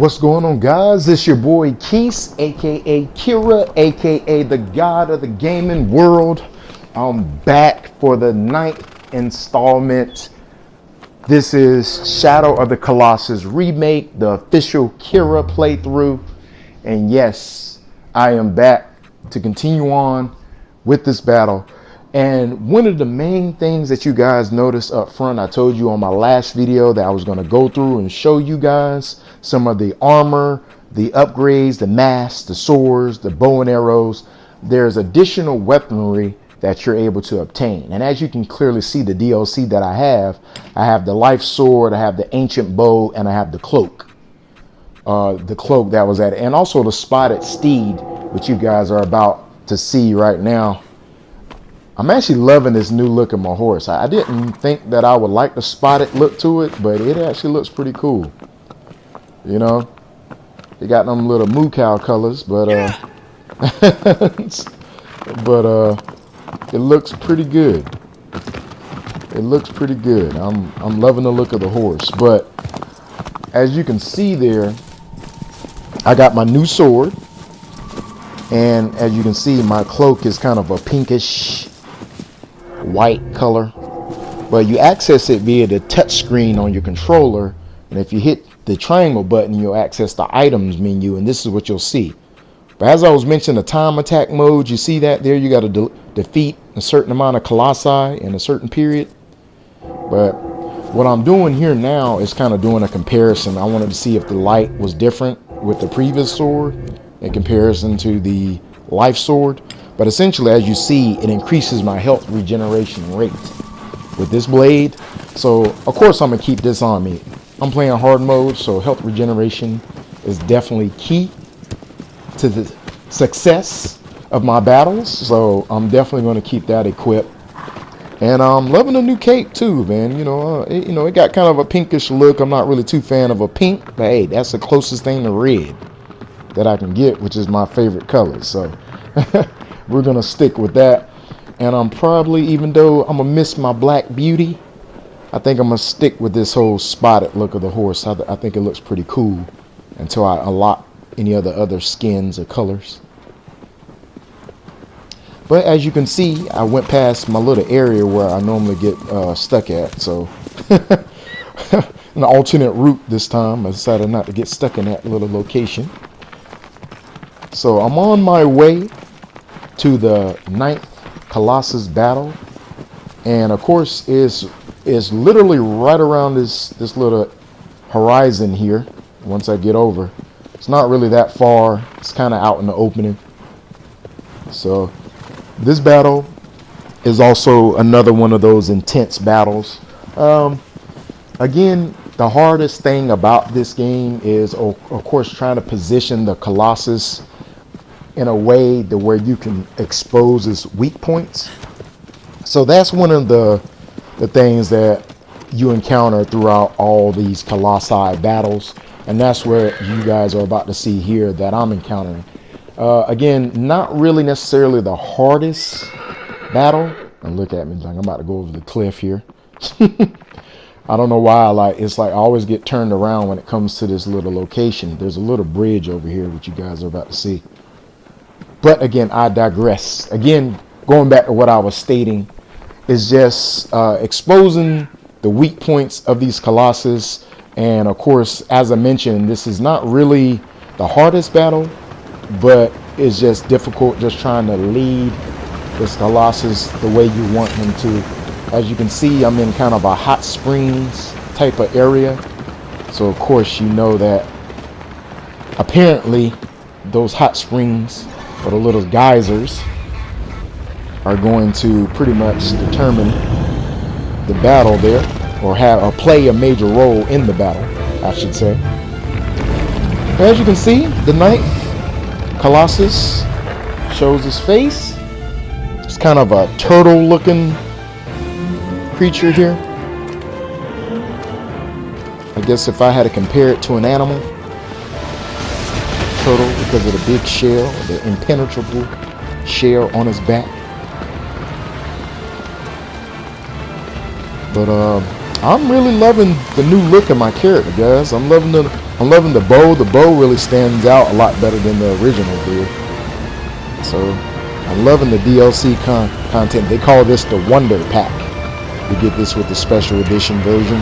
What's going on, guys? It's your boy Keith, aka Kira, aka the god of the gaming world. I'm back for the 9th installment. This is Shadow of the Colossus Remake, the official Kira playthrough. And yes, I am back to continue on with this battle. And one of the main things that you guys noticed up front, I told you on my last video that I was going to go through and show you guys some of the armor, the upgrades, the masks, the swords, the bow and arrows. There's additional weaponry that you're able to obtain. And as you can clearly see, the DLC that I have the life sword, I have the ancient bow, and I have the cloak. The cloak that was at it, and also the spotted steed, which you guys are about to see right now. I'm actually loving this new look of my horse. I didn't think that I would like the spotted look to it, but it actually looks pretty cool. You know, they got them little moo cow colors, but it looks pretty good. It looks pretty good. I'm loving the look of the horse. But as you can see there, I got my new sword, and as you can see, my cloak is kind of a pinkish white color, but you access it via the touch screen on your controller, and if you hit the triangle button, you'll access the items menu, and this is what you'll see. But as I was mentioning, the time attack mode, you see that there, you got to defeat a certain amount of colossi in a certain period. But what I'm doing here now is kind of doing a comparison. I wanted to see if the light was different with the previous sword in comparison to the life sword. But essentially, as you see, it increases my health regeneration rate with this blade. So, of course, I'm going to keep this on me. I'm playing hard mode, so health regeneration is definitely key to the success of my battles. So, I'm definitely going to keep that equipped. And I'm loving the new cape, too, man. It got kind of a pinkish look. I'm not really too fan of a pink, but hey, that's the closest thing to red that I can get, which is my favorite color. So, we're going to stick with that. And I'm probably, even though I'm going to miss my black beauty, I think I'm going to stick with this whole spotted look of the horse. I think it looks pretty cool until I unlock any of the other skins or colors. But as you can see, I went past my little area where I normally get stuck at. So an alternate route this time. I decided not to get stuck in that little location. So I'm on my way to the 9th Colossus battle, and of course is literally right around this little horizon here. Once I get over, it's not really that far. It's kind of out in the opening. So this battle is also another one of those intense battles. Again, the hardest thing about this game is, of course, trying to position the Colossus in a way that where you can expose its weak points. So that's one of the things that you encounter throughout all these colossi battles, and that's where you guys are about to see here that I'm encountering. Again, not really necessarily the hardest battle. And look at me, like I'm about to go over the cliff here. I don't know why it's like I always get turned around when it comes to this little location. There's a little bridge over here which you guys are about to see. But again, I digress. Again, going back to what I was stating, is just exposing the weak points of these colossus. And of course, as I mentioned, this is not really the hardest battle, but it's just difficult just trying to lead this colossus the way you want him to. As you can see, I'm in kind of a hot springs type of area. So of course, you know that apparently those hot springs, or the little geysers, are going to pretty much determine the battle there, or play a major role in the battle, I should say. As you can see, the 9th Colossus shows his face. It's kind of a turtle-looking creature here. I guess if I had to compare it to an animal, turtle, because of the big shell, the impenetrable shell on his back. But I'm really loving the new look of my character, guys. I'm loving the I'm loving the bow. The bow really stands out a lot better than the original did. So I'm loving the DLC content. They call this the Wonder Pack. You get this with the special edition version.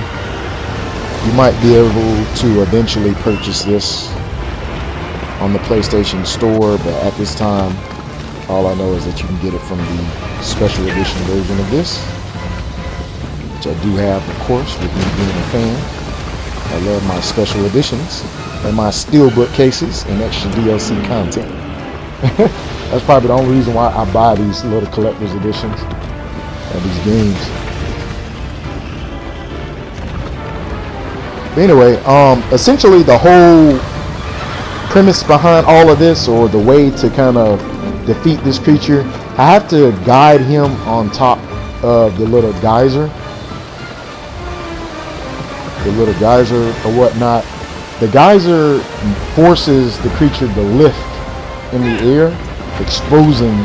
You might be able to eventually purchase this on the PlayStation Store, but at this time, all I know is that you can get it from the special edition version of this, which I do have, of course, with me being a fan. I love my special editions and my steelbook cases and extra DLC content. That's probably the only reason why I buy these little collector's editions of these games. But anyway, essentially the whole premise behind all of this, or the way to kind of defeat this creature, I have to guide him on top of the little geyser. The little geyser or whatnot. The geyser forces the creature to lift in the air, exposing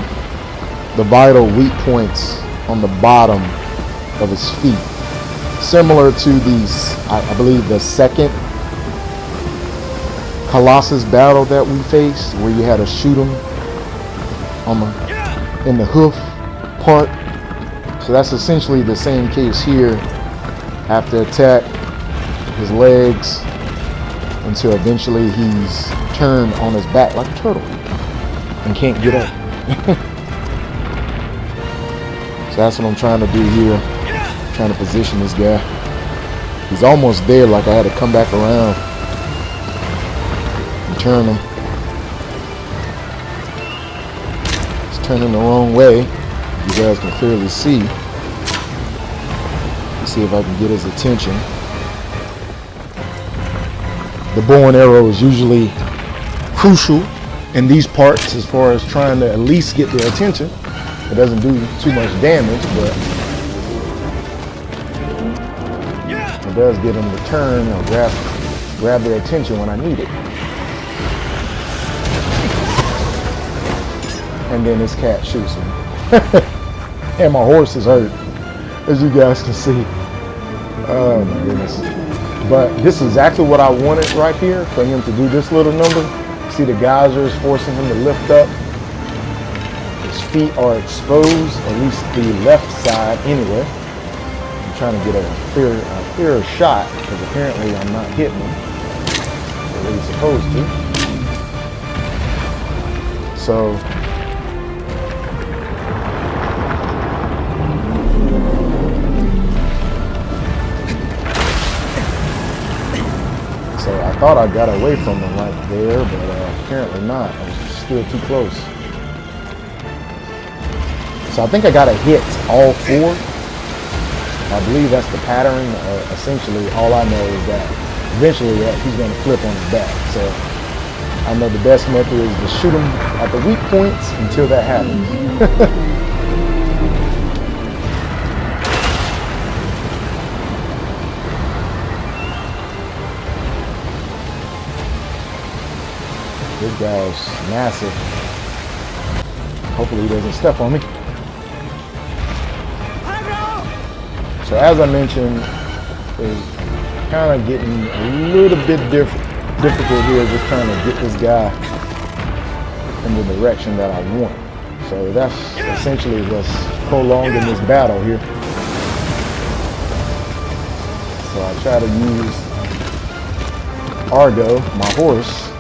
the vital weak points on the bottom of his feet. Similar to these, I believe the second Colossus battle that we faced, where you had to shoot him on in the hoof part. So that's essentially the same case here. Have to attack his legs until eventually he's turned on his back like a turtle and can't get up. So that's what I'm trying to do here. Trying to position this guy. He's almost there, like I had to come back around and turn him. He's turning the wrong way. You guys can clearly see. Let's see if I can get his attention. The bow and arrow is usually crucial in these parts as far as trying to at least get their attention. It doesn't do too much damage, but it does get them to turn or grab their attention when I need it. And then this cat shoots me. And my horse is hurt, as you guys can see. Oh my goodness. But this is exactly what I wanted right here, for him to do this little number. See, the geyser is forcing him to lift up. His feet are exposed, at least the left side anyway. I'm trying to get a clearer shot, because apparently I'm not hitting him the way he's supposed to. So I thought I got away from him right there, but apparently not. I was still too close. So I think I got to hit all four. I believe that's the pattern. Essentially, all I know is that eventually he's going to flip on his back. So I know the best method is to shoot him at the weak points until that happens. This guy's massive. Hopefully he doesn't step on me. So as I mentioned, it's kind of getting a little bit difficult here, just trying to get this guy in the direction that I want. So that's essentially what's prolonging this battle here. So I try to use Argo, my horse,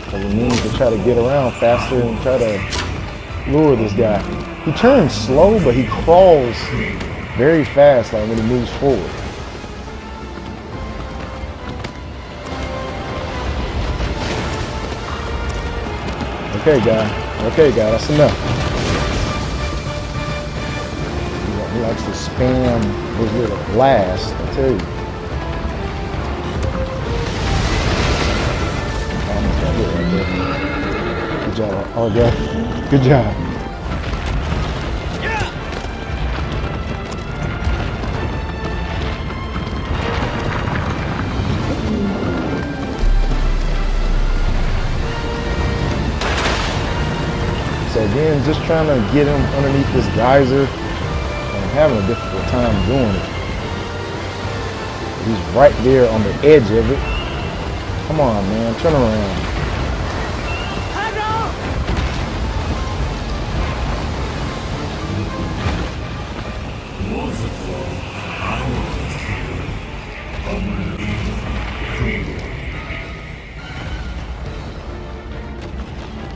as a means to try to get around faster and try to lure this guy. He turns slow, but he crawls very fast, like when he moves forward. Okay, guy, that's enough. He likes to spam his little blast, I tell you. Almost got hit right there. Good job, Argo. Good job. So again, just trying to get him underneath this geyser, and I'm having a difficult time doing it. He's right there on the edge of it. Come on, man. Turn around.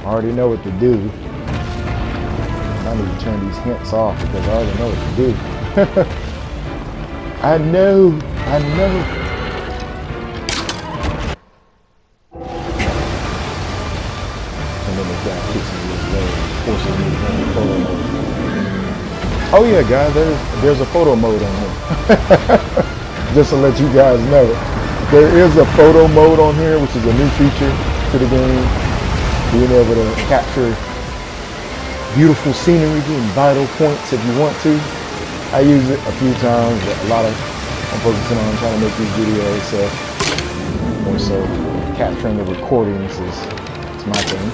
I already know what to do. I need to turn these hints off because I already know what to do. I know. And then the guy kicks me this way, forcing me to go in photo mode. Oh yeah, guys, there's a photo mode on here. Just to let you guys know, there is a photo mode on here, which is a new feature to the game. Being able to capture beautiful scenery and vital points if you want to. I use it a few times, but I'm focusing on trying to make these videos, so more so capturing the recordings is my thing.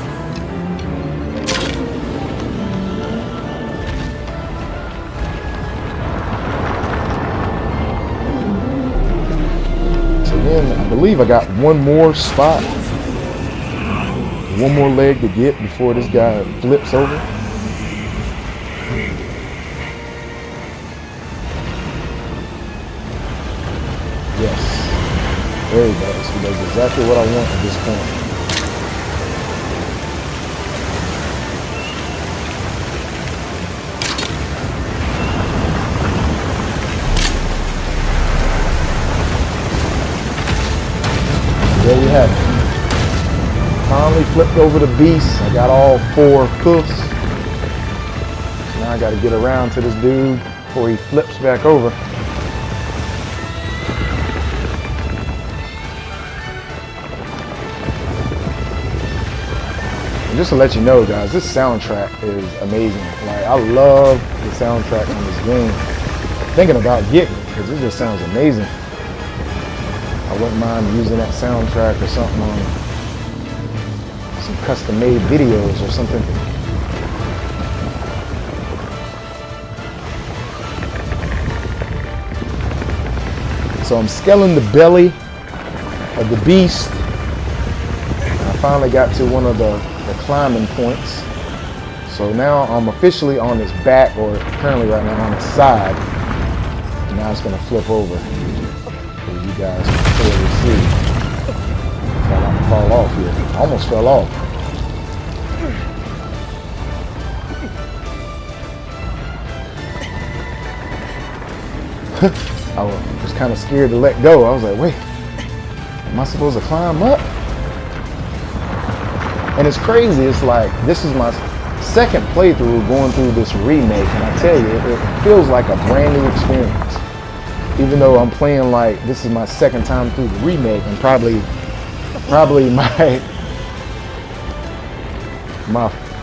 So then I believe I got one more spot. One more leg to get before this guy flips over. Yes. There you go. So that's exactly what I want at this point. There you have it. Finally flipped over the beast. I got all 4 hoofs. So now I got to get around to this dude before he flips back over. And just to let you know, guys, this soundtrack is amazing. Like, I love the soundtrack on this game. I'm thinking about getting it because it just sounds amazing. I wouldn't mind using that soundtrack or something on some custom-made videos or something. So I'm scaling the belly of the beast. I finally got to one of the climbing points. So now I'm officially on his back, or currently right now on his side. And now it's gonna flip over so you guys can clearly see. Try not to fall off here. I almost fell off. I was kind of scared to let go. I was like, wait, am I supposed to climb up? And it's crazy. It's like, this is my second playthrough going through this remake. And I tell you, it feels like a brand new experience. Even though I'm playing like, this is my second time through the remake, and probably my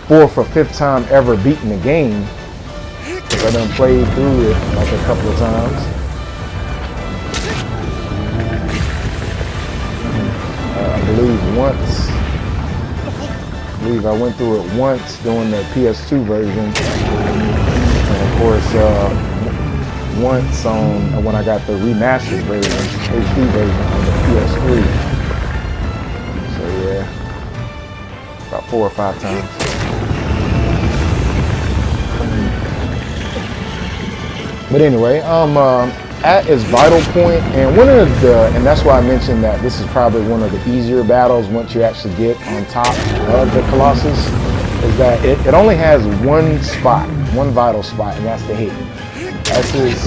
4th or 5th time ever beating the game. Because I done played through it like a couple of times. I believe I went through it once during the PS2 version. And of course, once on when I got the remastered version, HD version on the PS3. So yeah, about 4 or 5 times. But anyway, at its vital point, and and that's why I mentioned that this is probably one of the easier battles once you actually get on top of the Colossus, is that it only has one spot, one vital spot, and that's the head. That's his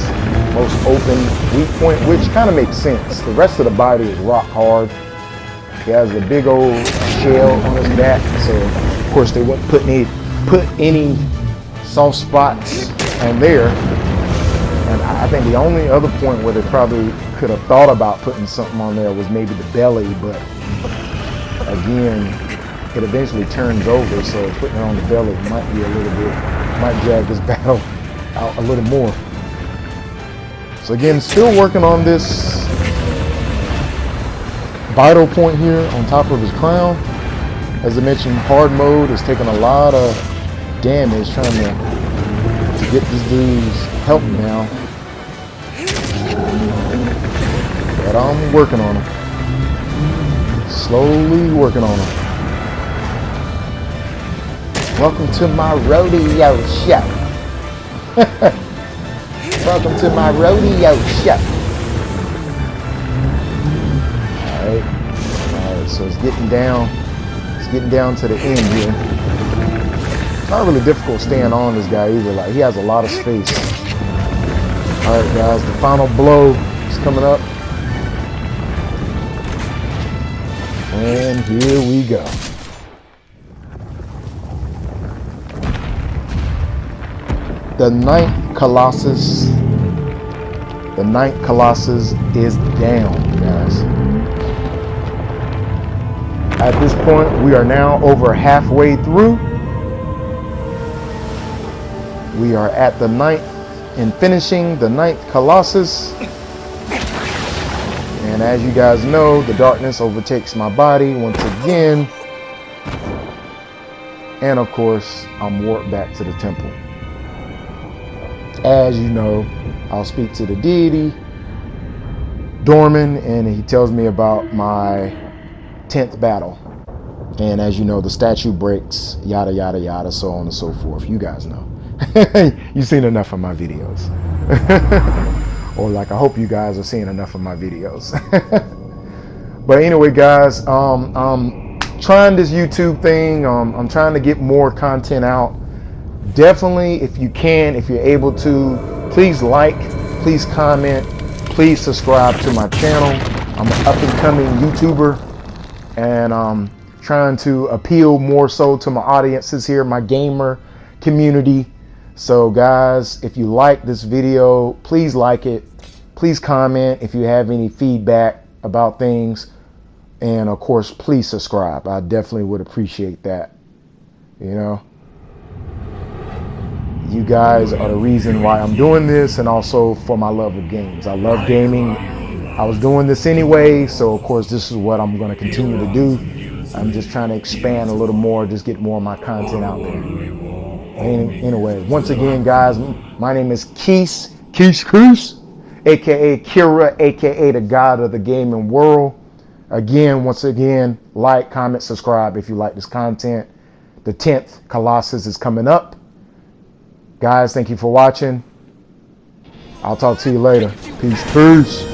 most open weak point, which kind of makes sense. The rest of the body is rock hard. He has a big old shell on his back, so of course they wouldn't put any soft spots on there. And I think the only other point where they probably could have thought about putting something on there was maybe the belly, but again, it eventually turns over, so putting it on the belly might drag this battle out a little more. So again, still working on this vital point here on top of his crown. As I mentioned, hard mode is taking a lot of damage trying to get this dude's help now. But I'm working on him. Slowly working on them. Welcome to my rodeo show. Welcome to my rodeo show. Alright, so it's getting down to the end here. It's not really difficult staying on this guy either. Like, he has a lot of space. Alright guys, the final blow is coming up. And here we go. The ninth Colossus is down, guys. At this point, we are now over halfway through. We are at the ninth and finishing the ninth Colossus. And as you guys know, the darkness overtakes my body once again. And of course, I'm warped back to the temple. As you know, I'll speak to the deity, Dorman, and he tells me about my 10th battle. And as you know, the statue breaks, yada, yada, yada, so on and so forth. You guys know. You've seen enough of my videos. Or like, I hope you guys are seeing enough of my videos. But anyway, guys, I'm trying this YouTube thing. I'm trying to get more content out. Definitely, if you can, if you're able to, please like, please comment, please subscribe to my channel. I'm an up and coming YouTuber, and I'm trying to appeal more so to my audiences here, my gamer community. So guys, if you like this video, please like it. Please comment if you have any feedback about things. And of course, please subscribe. I definitely would appreciate that. You know, you guys are the reason why I'm doing this, and also for my love of games. I love gaming. I was doing this anyway, so of course this is what I'm going to continue to do. I'm just trying to expand a little more, just get more of my content out there. Anyway, once again, guys, my name is Keith, aka Kira, aka the God of the gaming world. Again, once again, like, comment, subscribe if you like this content. The 10th Colossus is coming up. Guys, thank you for watching. I'll talk to you later. Peace.